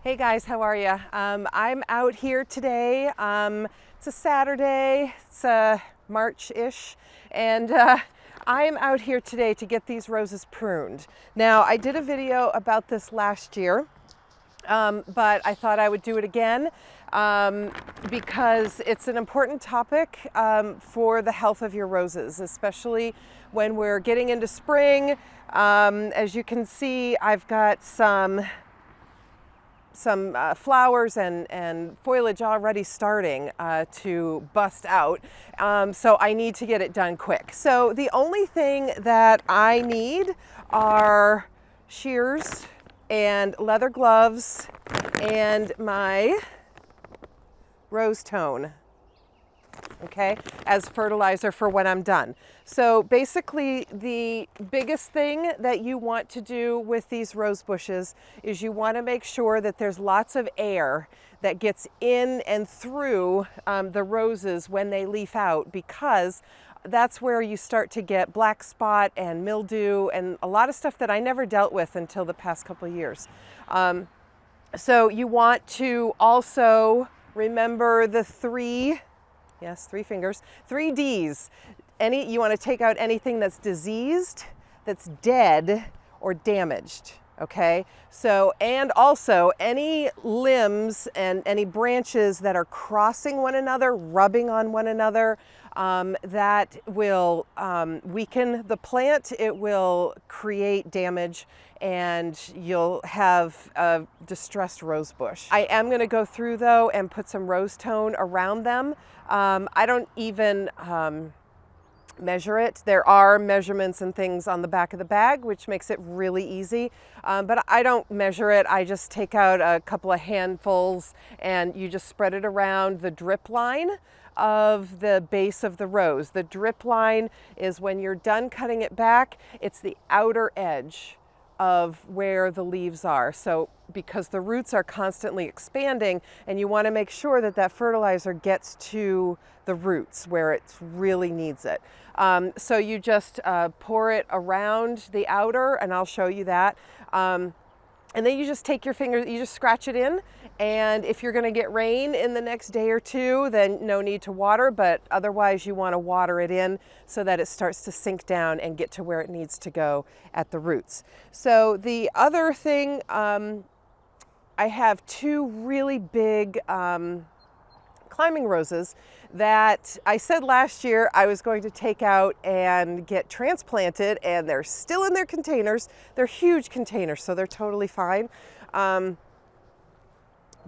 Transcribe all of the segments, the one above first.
Hey guys, how are you? I'm out here today. It's a Saturday, it's March-ish, and I'm out here today to get these roses pruned. Now, I did a video about this last year, but I thought I would do it again because it's an important topic for the health of your roses, especially when we're getting into spring. As you can see, I've got some flowers and foliage already starting to bust out. So I need to get it done quick. So the only thing that I need are shears and leather gloves and my rose tone, okay, as fertilizer for when I'm done. So basically the biggest thing that you want to do with these rose bushes is you want to make sure that there's lots of air that gets in and through the roses when they leaf out, because that's where you start to get black spot and mildew and a lot of stuff that I never dealt with until the past couple of years. So you want to also remember the three fingers, 3 Ds. You want to take out anything that's diseased, that's dead, or damaged, okay? So, and also any limbs and any branches that are crossing one another, rubbing on one another, that will weaken the plant, it will create damage, and you'll have a distressed rose bush. I am going to go through though and put some rose tone around them. I don't even measure it. There are measurements and things on the back of the bag, which makes it really easy. But I don't measure it. I just take out a couple of handfuls and you just spread it around the drip line of the base of the rose. The drip line is when you're done cutting it back, it's the outer edge of where the leaves are. So because the roots are constantly expanding, and you want to make sure that that fertilizer gets to the roots where it really needs it. So you just pour it around the outer, and I'll show you that. And then you just take your finger, you just scratch it in, and if you're going to get rain in the next day or two, then no need to water, but otherwise you want to water it in so that it starts to sink down and get to where it needs to go at the roots. So the other thing, I have 2 really big climbing roses that I said last year I was going to take out and get transplanted, and they're still in their containers. They're huge containers, so they're totally fine.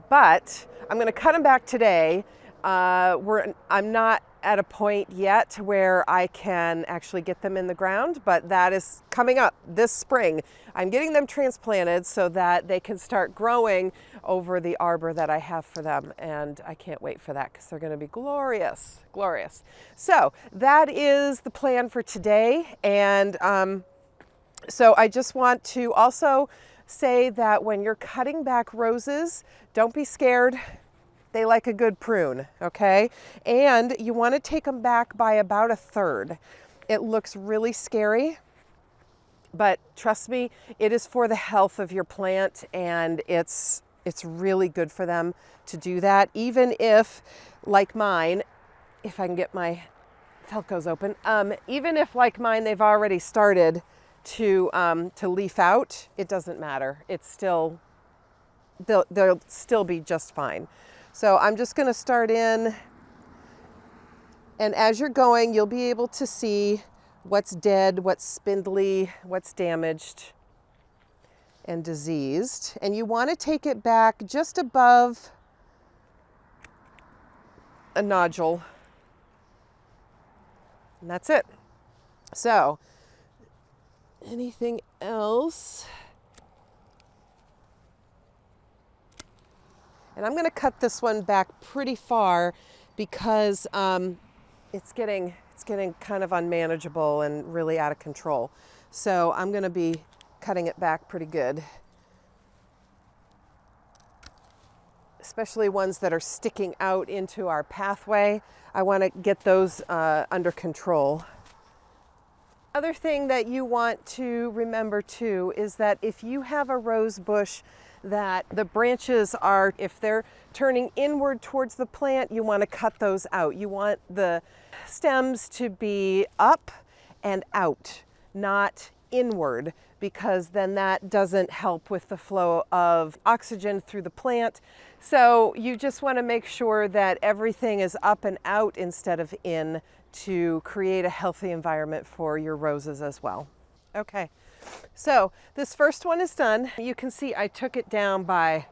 But I'm going to cut them back today. I'm not at a point yet where I can actually get them in the ground, but that is coming up this spring. I'm getting them transplanted so that they can start growing over the arbor that I have for them, and I can't wait for that because they're going to be glorious, glorious. So that is the plan for today, and so I just want to also say that when you're cutting back roses, don't be scared. They like a good prune, okay? And you want to take them back by about 1/3. It looks really scary, but trust me, it is for the health of your plant, and it's really good for them to do that. Even if, like mine, if I can get my Felcos open, even if like mine, they've already started to leaf out, it doesn't matter. It's still, they'll still be just fine. So I'm just going to start in, and as you're going, you'll be able to see what's dead, what's spindly, what's damaged and diseased. And you want to take it back just above a nodule. And that's it. So, anything else? And I'm going to cut this one back pretty far because it's getting kind of unmanageable and really out of control. So I'm going to be cutting it back pretty good, especially ones that are sticking out into our pathway. I want to get those under control. Other thing that you want to remember too is that if you have a rose bush that the branches are, if they're turning inward towards the plant, you want to cut those out. You want the stems to be up and out, not inward, because then that doesn't help with the flow of oxygen through the plant. So you just want to make sure that everything is up and out instead of in to create a healthy environment for your roses as well. Okay, so this first one is done. You can see I took it down by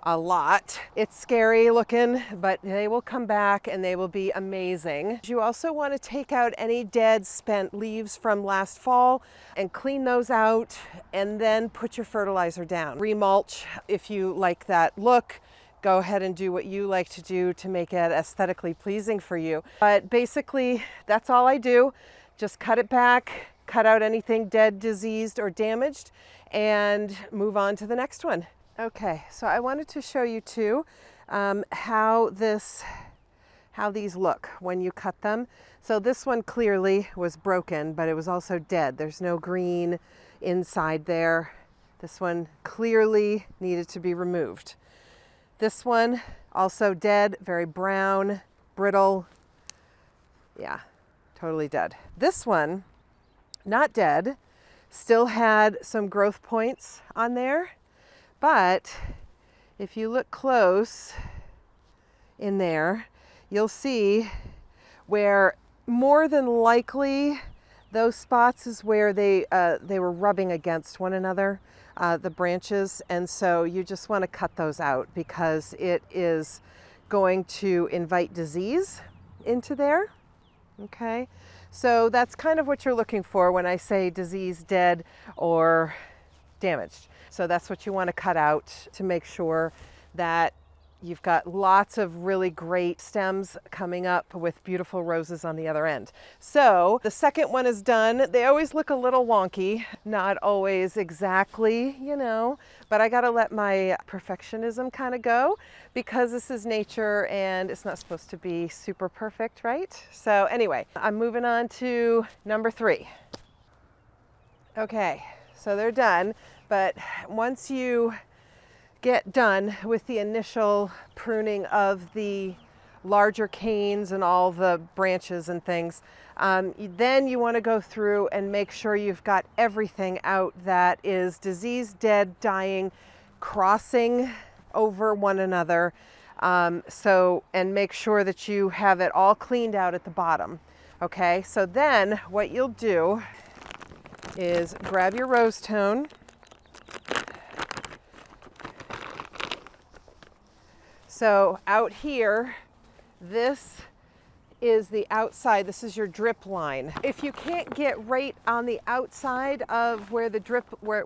a lot. It's scary looking, but they will come back and they will be amazing. You also want to take out any dead, spent leaves from last fall and clean those out, and then put your fertilizer down. Remulch if you like that look. Go ahead and do what you like to do to make it aesthetically pleasing for you. But basically, that's all I do. Just cut it back, cut out anything dead, diseased, or damaged, and move on to the next one. Okay, so I wanted to show you too how these look when you cut them. So this one clearly was broken, but it was also dead. There's no green inside there. This one clearly needed to be removed. This one also dead, very brown, brittle. Yeah, totally dead. This one, not dead, still had some growth points on there. But if you look close in there, you'll see where more than likely those spots is where they were rubbing against one another, the branches. And so you just want to cut those out because it is going to invite disease into there. Okay, so that's kind of what you're looking for when I say disease, dead, or damaged. So that's what you want to cut out to make sure that you've got lots of really great stems coming up with beautiful roses on the other end. So the second one is done. They always look a little wonky, not always exactly, you know, but I got to let my perfectionism kind of go because this is nature and it's not supposed to be super perfect, right? So anyway, I'm moving on to number 3. Okay, so they're done. But once you get done with the initial pruning of the larger canes and all the branches and things, then you want to go through and make sure you've got everything out that is diseased, dead, dying, crossing over one another. And make sure that you have it all cleaned out at the bottom. Okay, so then what you'll do is grab your rose tone. So out here, this is the outside. This is your drip line. If you can't get right on the outside of where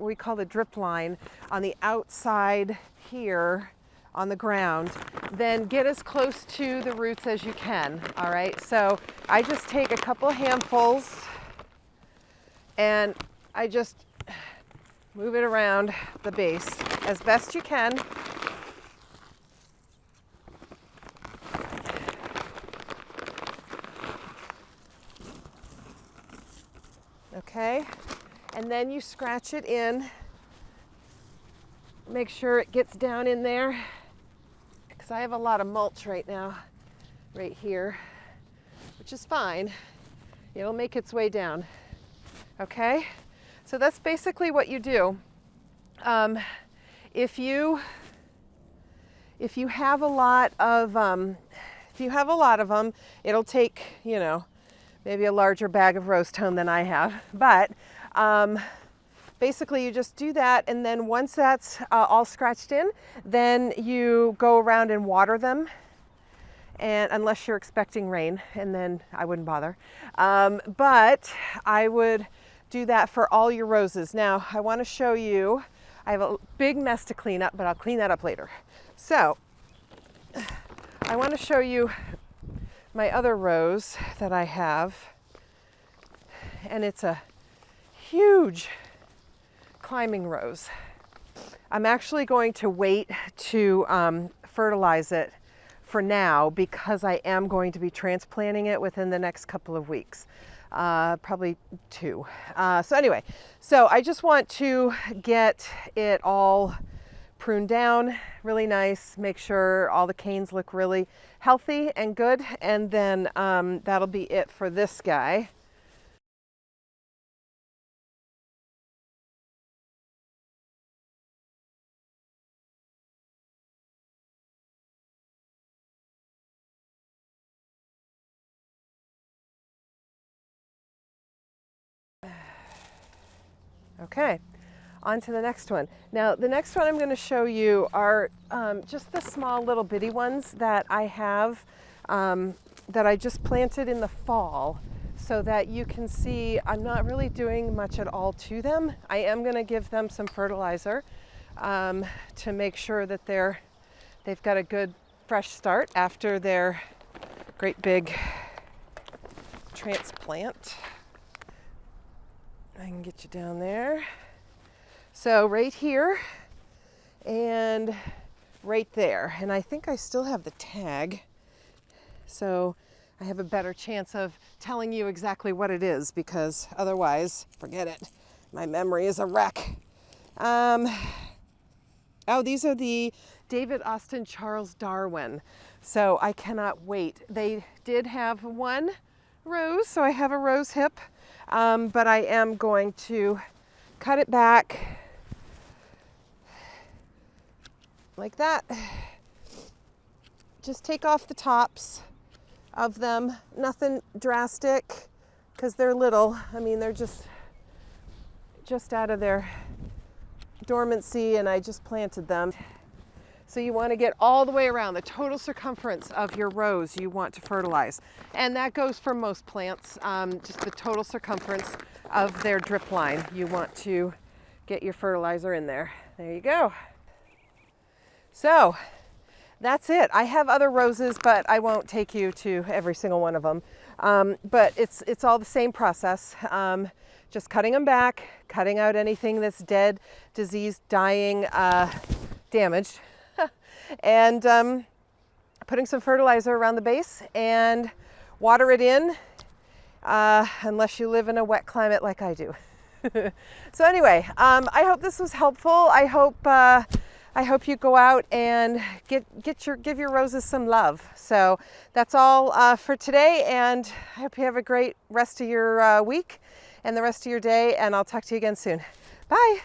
we call the drip line, on the outside here on the ground, then get as close to the roots as you can. All right. So I just take a couple handfuls and I just move it around the base as best you can. Okay, and then you scratch it in. Make sure it gets down in there because I have a lot of mulch right now, right here, which is fine. It'll make its way down. Okay, so that's basically what you do. If you have a lot of them, it'll take, you know, maybe a larger bag of rose tone than I have. But basically you just do that, and then once that's all scratched in, then you go around and water them, and unless you're expecting rain, and then I wouldn't bother. But I would do that for all your roses. Now I want to show you, I have a big mess to clean up, but I'll clean that up later. So I want to show you my other rose that I have, and it's a huge climbing rose. I'm actually going to wait to fertilize it for now because I am going to be transplanting it within the next couple of weeks, probably 2. So anyway, so I just want to get it all prune down really nice, make sure all the canes look really healthy and good, and then that'll be it for this guy. Okay, on to the next one. Now, the next one I'm going to show you are just the small little bitty ones that I have that I just planted in the fall, so that you can see I'm not really doing much at all to them. I am going to give them some fertilizer to make sure that they've got a good fresh start after their great big transplant. I can get you down there. So right here and right there. And I think I still have the tag, so I have a better chance of telling you exactly what it is, because otherwise, forget it. My memory is a wreck. Oh, these are the David Austin Charles Darwin. So I cannot wait. They did have one rose, so I have a rose hip. But I am going to cut it back like that. Just take off the tops of them. Nothing drastic, because they're little. I mean, they're just out of their dormancy, and I just planted them. So you want to get all the way around the total circumference of your rows you want to fertilize. And that goes for most plants, just the total circumference of their drip line. You want to get your fertilizer in there. There you go. So that's it. I have other roses, but I won't take you to every single one of them. But it's all the same process. Just cutting them back, cutting out anything that's dead, diseased, dying, damaged. And putting some fertilizer around the base and water it in, unless you live in a wet climate like I do. So anyway, I hope this was helpful. I hope you go out and give your roses some love. So that's all for today, and I hope you have a great rest of your week and the rest of your day, and I'll talk to you again soon. Bye.